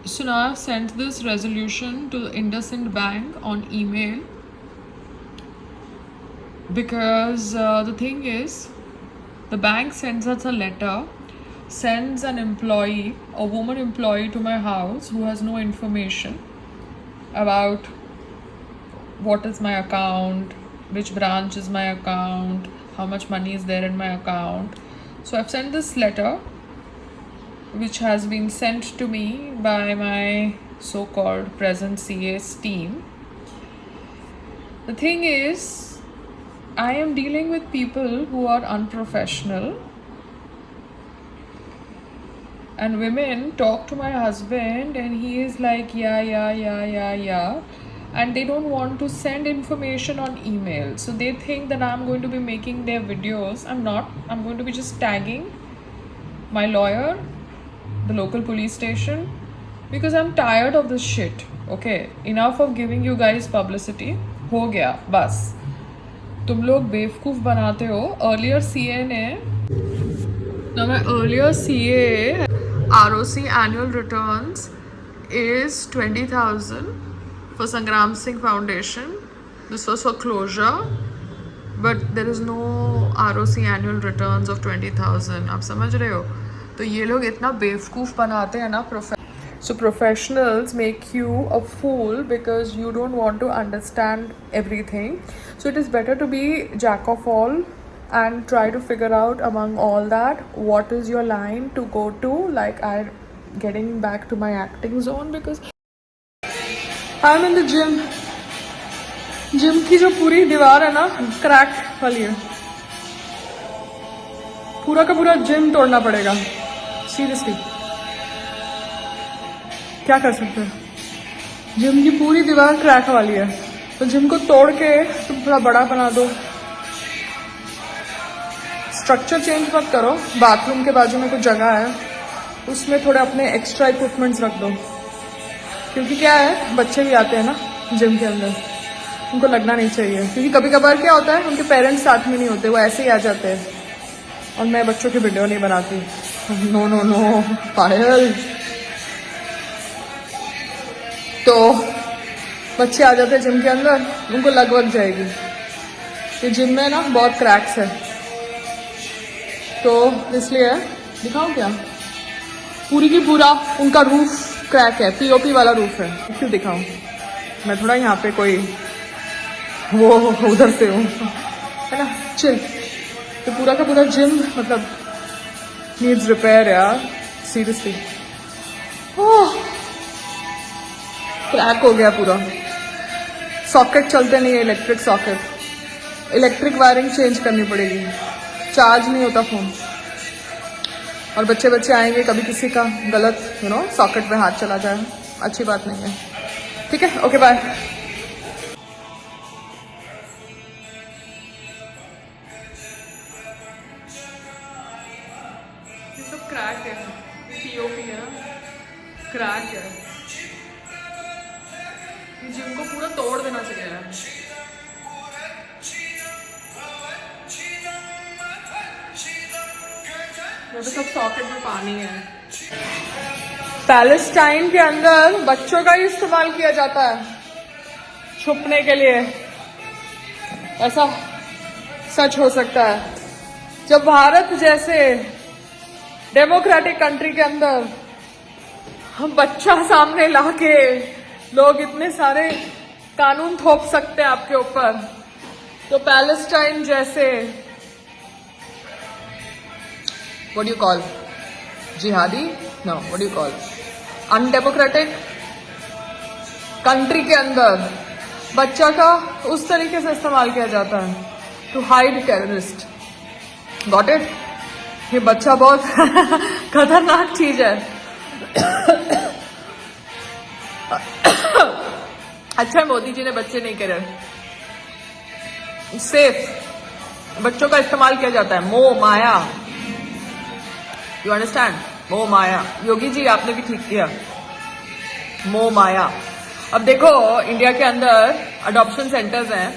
So now I've sent this resolution to the IndusInd Bank on email because the thing is, the bank sends us a letter, sends an employee, a woman employee to my house who has no information about what is my account, which branch is my account, how much money is there in my account. So I've sent this letter which has been sent to me by my so-called present CA's team. The thing is, I am dealing with people who are unprofessional, and women talk to my husband and he is like yeah, and they don't want to send information on email. So they think that I'm going to be making their videos. I'm not. I'm going to be just tagging my lawyer, the local police station, because I'm tired of this shit. Okay, enough of giving you guys publicity. हो गया बस. तुम लोग बेवकूफ़ बनाते हो. Earlier CA ने, now my earlier CA ROC annual returns is 20,000 for Sangram Singh Foundation. This was for closure, but there is no ROC annual returns of 20,000. आप समझ रहे हो? तो ये लोग इतना बेवकूफ़ बनाते हैं ना. So professionals make you a fool because you don't want to understand everything. So it is better to be jack of all and try to figure out among all that what is your line to go to. Like I'm getting back to my acting zone because I'm in the gym. Gym की जो पूरी दीवार है ना crack वाली है. पूरा का पूरा जिम तोड़ना पड़ेगा. सीरियसली क्या कर सकते हैं. जिम की पूरी दीवार क्रैक वाली है, तो जिम को तोड़ के तुम थोड़ा बड़ा बना दो. स्ट्रक्चर चेंज मत करो. बाथरूम के बाजू में कुछ जगह है, उसमें थोड़े अपने एक्स्ट्रा इक्विपमेंट्स रख दो. क्योंकि क्या है, बच्चे भी आते हैं ना जिम के अंदर, उनको लगना नहीं चाहिए. क्योंकि कभी कभार क्या होता है, उनके पेरेंट्स साथ में नहीं होते, वो ऐसे ही आ जाते हैं. और मैं बच्चों की वीडियो नहीं बनाती. नो नो नो पायल. तो बच्चे आ जाते हैं जिम के अंदर, उनको लग जाएगी. ये जिम में ना बहुत क्रैक्स है, तो इसलिए दिखाऊं क्या. पूरी की पूरा उनका रूफ क्रैक है, पीओपी वाला रूफ है. क्यों दिखाऊं, मैं थोड़ा यहाँ पे कोई वो उधर से हूँ, है ना. चिल. तो पूरा का पूरा जिम मतलब नीड्स रिपेयर यार. सीरियसली क्रैक हो गया पूरा. सॉकेट चलते नहीं है, electric socket. Electric wiring change करनी पड़ेगी. चार्ज नहीं होता फोन. और बच्चे आएंगे, कभी किसी का गलत सॉकेट पे हाथ चला जाए, अच्छी बात नहीं है. ठीक है, ओके बाय. ये सब क्रैक है, पीओपी है ना, क्रैक है. जिम को पूरा तोड़ देना चाहिए यार. तो सब सॉकेट में पानी है. पैलेस्टाइन के अंदर बच्चों का ही इस्तेमाल किया जाता है छुपने के लिए. ऐसा सच हो सकता है जब भारत जैसे डेमोक्रेटिक कंट्री के अंदर हम बच्चा सामने लाके लोग इतने सारे कानून थोप सकते हैं आपके ऊपर. तो पैलेस्टाइन जैसे what do you call jihadi, no, what do you call undemocratic country के अंदर बच्चा का उस तरीके से इस्तेमाल किया जाता है to hide terrorist. Got it. ये बच्चा बहुत खतरनाक चीज है. अच्छा मोदी जी ने बच्चे नहीं करे. सेफ बच्चों का इस्तेमाल किया जाता है. मोह माया, यू अंडरस्टैंड. मोह माया. योगी जी आपने भी ठीक किया. मोह माया. अब देखो इंडिया के अंदर अडॉप्शन सेंटर्स हैं.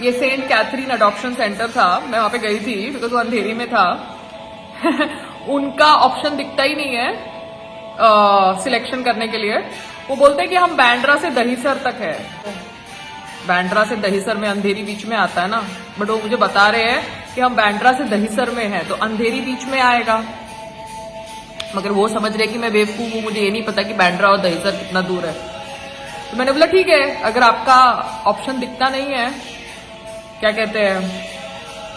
ये सेंट कैथरीन अडॉप्शन सेंटर था, मैं वहां पे गई थी बिकॉज वो अंधेरी में था. उनका ऑप्शन दिखता ही नहीं है सिलेक्शन करने के लिए। वो बोलते हैं कि हम बांद्रा से दहीसर तक है। बांद्रा से दहीसर में अंधेरी बीच में आता है ना, बट वो मुझे बता रहे हैं कि हम बांद्रा से दहीसर में हैं, तो अंधेरी बीच में आएगा। मगर वो समझ रहे कि मैं बेवकूफ हूं, मुझे ये नहीं पता कि बांद्रा और दहीसर कितना दूर है। तो मैंने बोला ठीक है, अगर आपका ऑप्शन दिखता नहीं है, क्या कहते हैं,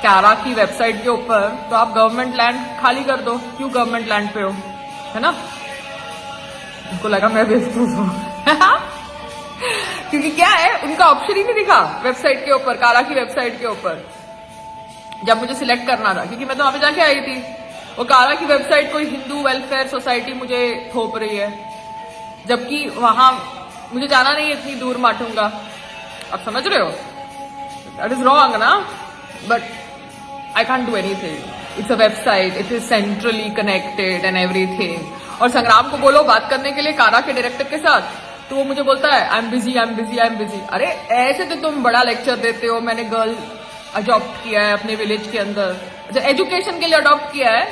कारा की वेबसाइट के ऊपर, तो आप गवर्नमेंट लैंड खाली कर दो। क्यों गवर्नमेंट लैंड पे हो, है ना। उनको लगा मैं बेवकूफ हूं क्योंकि क्या है, उनका ऑप्शन ही नहीं दिखा वेबसाइट के ऊपर, कारा की वेबसाइट के ऊपर, जब मुझे सिलेक्ट करना था। क्योंकि मैं तो वहां पे जाके आई थी। वो कारा की वेबसाइट कोई हिंदू वेलफेयर सोसाइटी मुझे थोप रही है, जबकि वहां मुझे जाना नहीं है, इतनी दूर माटूंगा। आप समझ रहे हो, दैट इज रॉन्ग ना। But I can't do anything. It's a website. It is centrally connected and everything. और संग्राम को बोलो बात करने के लिए कारा के डायरेक्टर के साथ, तो वो मुझे बोलता है I am busy, I am busy, I am busy. अरे ऐसे तो तुम बड़ा लेक्चर देते हो, मैंने गर्ल अडॉप्ट किया है अपने विलेज के अंदर, अच्छा एजुकेशन के लिए अडॉप्ट किया है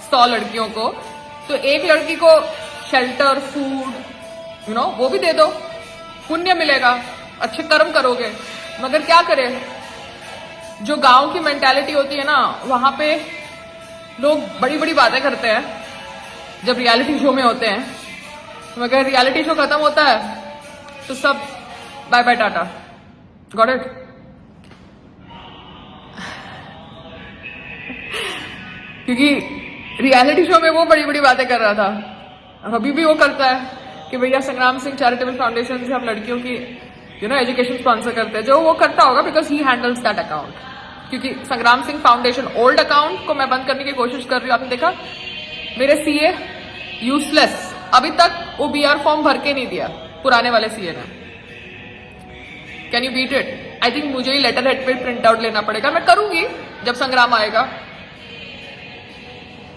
100 लड़कियों को, तो एक लड़की को शेल्टर, फूड, यू नो, वो भी दे दो, पुण्य मिलेगा, अच्छे कर्म करोगे। मगर क्या करे, जो गांव की मेंटालिटी होती है ना, वहां पे लोग बड़ी बड़ी बातें करते हैं जब रियलिटी शो में होते हैं, मगर रियलिटी शो खत्म होता है तो सब bye bye tata, got it. क्योंकि रियलिटी शो में वो बड़ी बड़ी बातें कर रहा था, अभी भी वो करता है कि भैया संग्राम सिंह चैरिटेबल फाउंडेशन से हम लड़कियों की एजुकेशन स्पॉन्सर करते हैं। जो वो करता होगा because he handles that account. क्योंकि संग्राम सिंह फाउंडेशन ओल्ड अकाउंट को मैं बंद करने की कोशिश कर रही हूँ। आपने देखा मेरे सीए यूजलेस, अभी तक वो बीआर फॉर्म भर के नहीं दिया पुराने वाले सीए ने। Can you beat it? I think मुझे ही लेटर हेड पे प्रिंट आउट लेना पड़ेगा। मैं करूंगी जब संग्राम आएगा,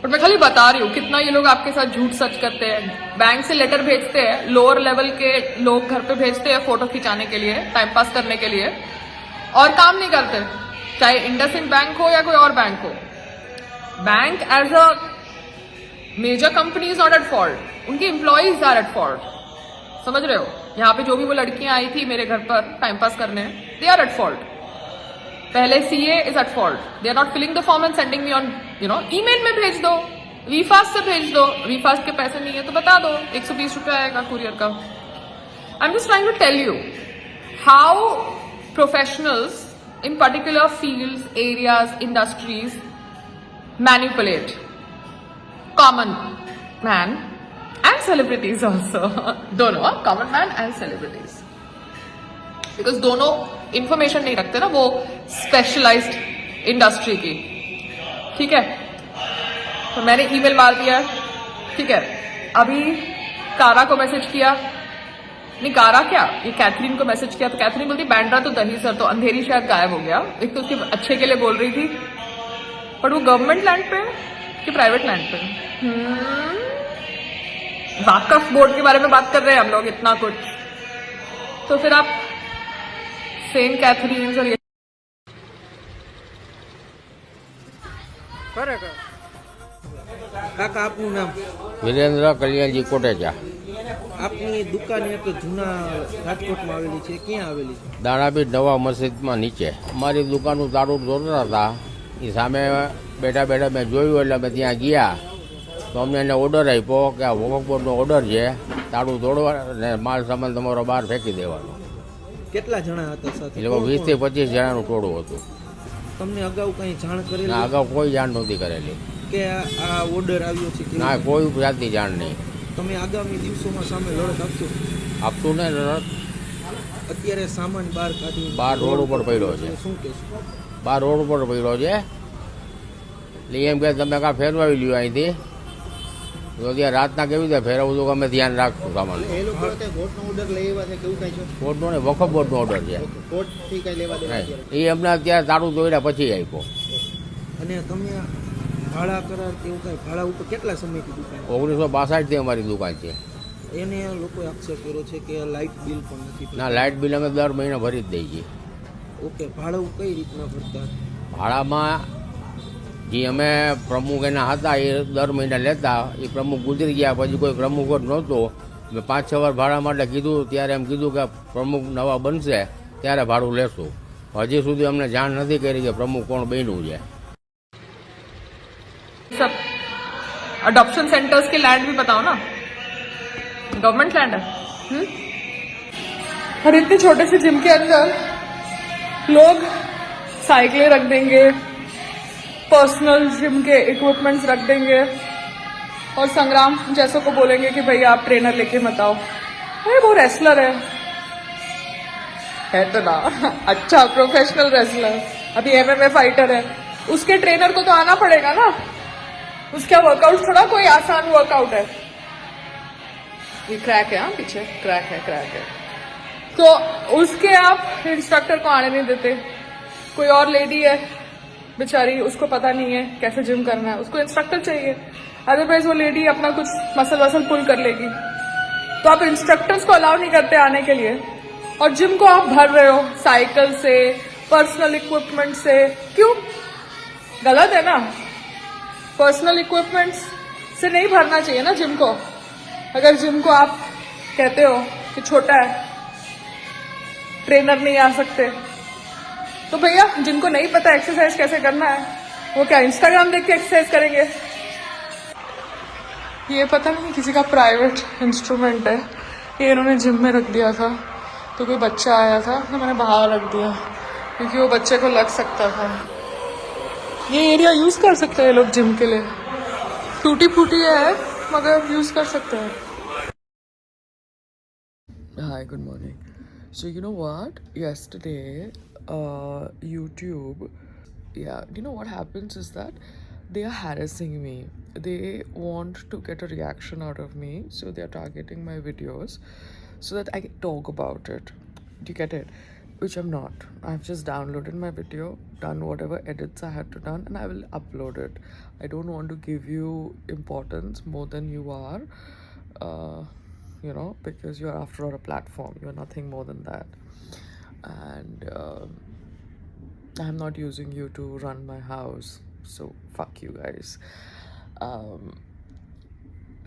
बट मैं खाली बता रही हूँ कितना ये लोग आपके साथ झूठ सच करते हैं। बैंक से लेटर भेजते हैं, लोअर लेवल के लोग घर पे भेजते हैं फोटो खिंचाने के लिए, टाइम पास करने के लिए, और काम नहीं करते। चाहे इंडसइंड बैंक हो या कोई और बैंक हो, bank as a major company is not at fault, उनके एम्प्लॉइज आर एट फॉल्ट। समझ रहे हो? यहाँ पे जो भी वो लड़कियां आई थी मेरे घर पर टाइम पास करने, दे आर एट फॉल्ट। पहले CA is at fault, they are not filling the form and sending me on email में भेज दो, वीफास्ट से भेज दो। वीफास्ट के पैसे नहीं है तो बता दो, 120 रुपया आएगा कुरियर का। I am just trying to tell you how professionals in particular fields, areas, industries manipulate common man and celebrities also. दोनों, common man and celebrities, because दोनों information नहीं रखते ना वो specialized industry की। ठीक है, तो मैंने ईमेल मार दिया, ठीक है। अभी कारा को मैसेज किया, नहीं कारा क्या, ये कैथरीन को मैसेज किया, तो कैथरीन बोलती बांद्रा तो दहीसर, तो अंधेरी शायद गायब हो गया। एक तो उसके अच्छे के लिए बोल रही थी, पर वो गवर्नमेंट लैंड पे कि प्राइवेट लैंड पे? वाकफ बोर्ड के बारे में बात कर रहे हैं हम लोग, इतना कुछ। तो फिर आप सेंट कैथरीन और ये કાકા આપનું નામ? વીરેન્દ્ર કલ્યાણજી કોટેચા. આપની દુકાન એક જૂના રાજકોટમાં આવેલી છે, ક્યાં આવેલી છે? દાણાબીર નવા મસ્જિદમાં નીચે અમારી દુકાનનું તારું દોરતા હતા. એ સામે બેઠા બેઠા મેં જોયું એટલે અમે ત્યાં ગયા, તો અમને એને ઓર્ડર આપ્યો કે આ વોકબોર્ડનો ઓર્ડર છે, તારું તોડવા અને માલ સામાન તમારો બહાર ફેંકી દેવાનો. કેટલા જણા હતા સાથે? એટલે 20 થી 25 જણાનું ટોળું હતું. તમને અગાઉ કઈ જાણ કરેલી? ના, અગાઉ કોઈ જાણ નહોતી કરેલી. કે આ ઓર્ડર આવ્યો છે કે? ના, કોઈ જાતની જાણ નહીં. તમે આગામી દિવસોમાં સામે લડત આપશો? આપતું ને રડત. અત્યારે સામાન બહાર કાઢી બહાર રોડ ઉપર પડ્યો છે, શું કહેશો? બહાર રોડ ઉપર પડ્યો છે, એટલે એમ કે તમે કાં ફેરવાવી લ્યો અહીંથી. તો ત્યાં રાતના કેવી રીતે ફેરવવું તો અમે ધ્યાન રાખશું સામાન. એ લોકો કોર્ટનો ઓર્ડર લઈ આવ્યા છે કેવું કઈ છે? કોર્ટનો ને વખફ બોર્ડનો ઓર્ડર છે. કોર્ટથી કઈ લેવા દેવા? એ અમને અત્યારે તારું દોડ્યા પછી આપ્યો. અને તમે ભાડા કરાર કેવું કઈ ભાડા ઉપર કેટલા સમયથી દુકાન? 1962 થી અમારી દુકાન છે. એને લોકોએ આક્ષેપ કર્યો છે કે લાઇટ બિલ પણ નથી ભરતા. ના, લાઇટ બિલ અમે દર મહિને ભરી જ દઈએ છીએ. ઓકે, ભાડું કઈ રીતના ભરતા? ભાડામાં જે અમે પ્રમુખ એના હતા એ દર મહિને લેતા, એ પ્રમુખ ગુજરી ગયા પછી કોઈ પ્રમુખ જ નહોતો. મેં 5-6 વાર ભાડા માટે કીધું, ત્યારે એમ કીધું કે પ્રમુખ નવા બનશે ત્યારે ભાડું લેશું. હજી સુધી અમને જાણ નથી કરી કે પ્રમુખ કોણ બન્યું છે. सब अडॉप्शन सेंटर्स के लैंड भी बताओ ना, गवर्नमेंट लैंड है. और इतने छोटे से जिम के अंदर लोग साइकिलें रख देंगे, पर्सनल जिम के इक्विपमेंट्स रख देंगे और संग्राम जैसों को बोलेंगे कि भैया आप ट्रेनर लेके मत आओ. अरे वो रेसलर है तो ना, अच्छा प्रोफेशनल रेसलर, अभी एमएमए फाइटर है, उसके ट्रेनर को तो आना पड़ेगा ना. उसका वर्कआउट थोड़ा कोई आसान वर्कआउट है. ये क्रैक है, हाँ पीछे क्रैक है. तो उसके आप इंस्ट्रक्टर को आने नहीं देते. कोई और लेडी है बेचारी, उसको पता नहीं है कैसे जिम करना है, उसको इंस्ट्रक्टर चाहिए. अदरवाइज वो लेडी अपना कुछ मसल वसल पुल कर लेगी. तो आप इंस्ट्रक्टर्स को अलाउ नहीं करते आने के लिए, और जिम को आप भर रहे हो साइकिल से, पर्सनल इक्विपमेंट से. क्यों? गलत है ना. पर्सनल इक्विपमेंट्स से नहीं भरना चाहिए ना जिम को. अगर जिम को आप कहते हो कि छोटा है, ट्रेनर नहीं आ सकते, तो भैया जिनको नहीं पता एक्सरसाइज कैसे करना है, वो क्या इंस्टाग्राम देख के एक्सरसाइज करेंगे? ये पता नहीं किसी का प्राइवेट इंस्ट्रूमेंट है, ये इन्होंने जिम में रख दिया था. तो कोई बच्चा आया था तो मैंने बाहर रख दिया, क्योंकि वो बच्चे को लग सकता था. ये एरिया यूज कर सकते हैं लोग जिम के लिए. टूटी फूटी है मगर यूज कर सकते हैं. Hi, good morning. So you know what? Yesterday, YouTube, you know what happens is that they are harassing me. They want to get a reaction out of me, so they are targeting my videos so that I can talk about it. Do you get it? Which I'm not. I've just downloaded my video, done whatever edits I had to done, and I will upload it. I don't want to give you importance more than you are. Because you're after all a platform, you're nothing more than that. And I'm not using you to run my house, so fuck you guys.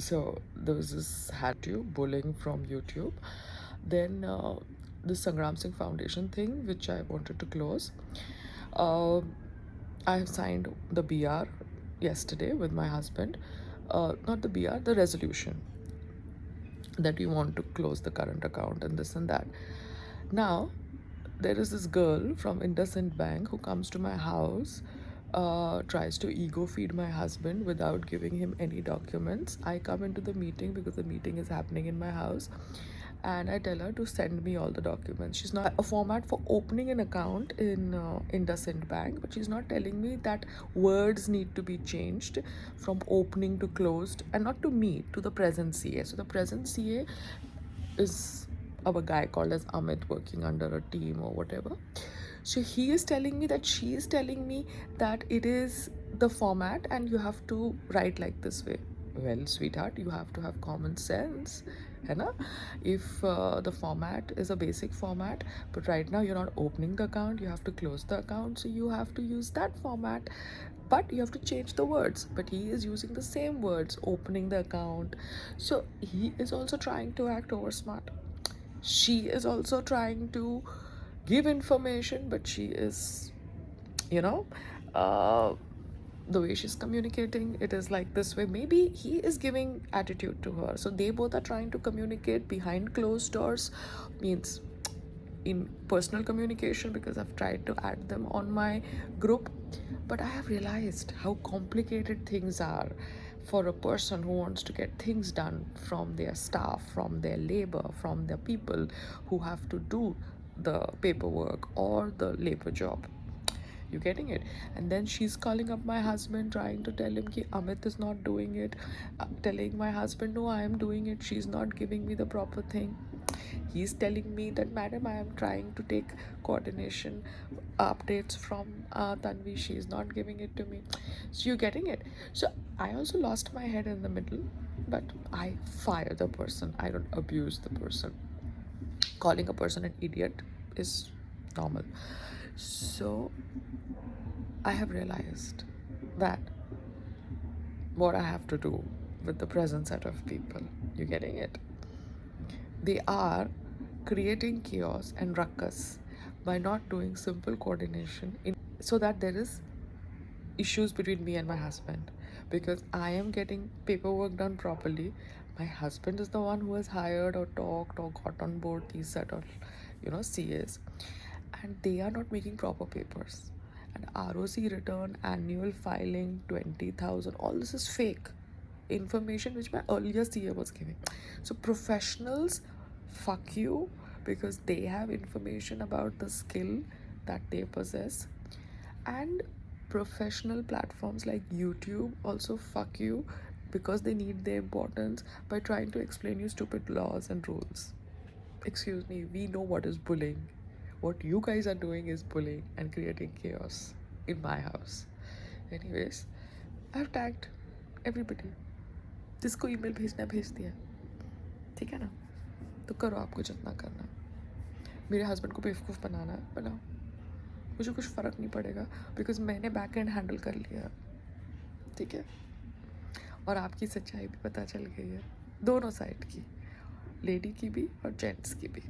So there was this bullying from YouTube. Then the Sangram Singh Foundation thing, which I wanted to close. I have signed the BR yesterday with my husband. Not the BR, the resolution that we want to close the current account and this and that. Now, there is this girl from IndusInd Bank who comes to my house, tries to ego feed my husband without giving him any documents. I come into the meeting because the meeting is happening in my house, and I tell her to send me all the documents. She's not a format for opening an account in IndusInd Bank, but she's not telling me that words need to be changed from opening to closed, and not to me, to the present CA. So the present CA is a guy called as Amit, working under a team or whatever. So he is telling me that she is telling me that it is the format and you have to write like this way. Well, sweetheart, you have to have common sense, है ना? If the format is a basic format, but right now you're not opening the account, you have to close the account, so you have to use that format, but you have to change the words. But he is using the same words, opening the account. So he is also trying to act over smart. She is also trying to give information, but she is, the way she's communicating, it is like this way. Maybe he is giving attitude to her, so they both are trying to communicate behind closed doors, means in personal communication, because I've tried to add them on my group. But I have realized how complicated things are for a person who wants to get things done from their staff, from their labor, from their people who have to do the paperwork or the labor job. You getting it? And then she's calling up my husband, trying to tell him that Amit is not doing it, telling my husband, no, I am doing it, she's not giving me the proper thing. He's telling me that, madam, I am trying to take coordination updates from Tanvi, she's not giving it to me. So you're getting it? So I also lost my head in the middle, but I fire the person, I don't abuse the person. Calling a person an idiot is normal. So I have realized that what I have to do with the present set of people. You getting it? They are creating chaos and ruckus by not doing simple coordination so that there is issues between me and my husband, because I am getting paperwork done properly. My husband is the one who has hired or talked or got on board these set of, CAs, and they are not making proper papers. And ROC return, annual filing, 20,000, all this is fake information which my earlier CA was giving. So professionals, fuck you, because they have information about the skill that they possess. And professional platforms like YouTube also fuck you, because they need their importance by trying to explain you stupid laws and rules. Excuse me, we know what is bullying. What you guys are doing is bullying and creating chaos in my house. Anyways, I've tagged everybody. जिसको email भेजना है भेज दिया, ठीक है ना? तो करो आपको जितना करना है। मेरे हस्बैंड को बेवकूफ़ बनाना है, बनाओ, मुझे कुछ फ़र्क नहीं पड़ेगा, बिकॉज मैंने बैक एंड हैंडल कर लिया, ठीक है? और आपकी सच्चाई भी पता चल गई है, दोनों साइड की, लेडी की भी और जेंट्स की भी।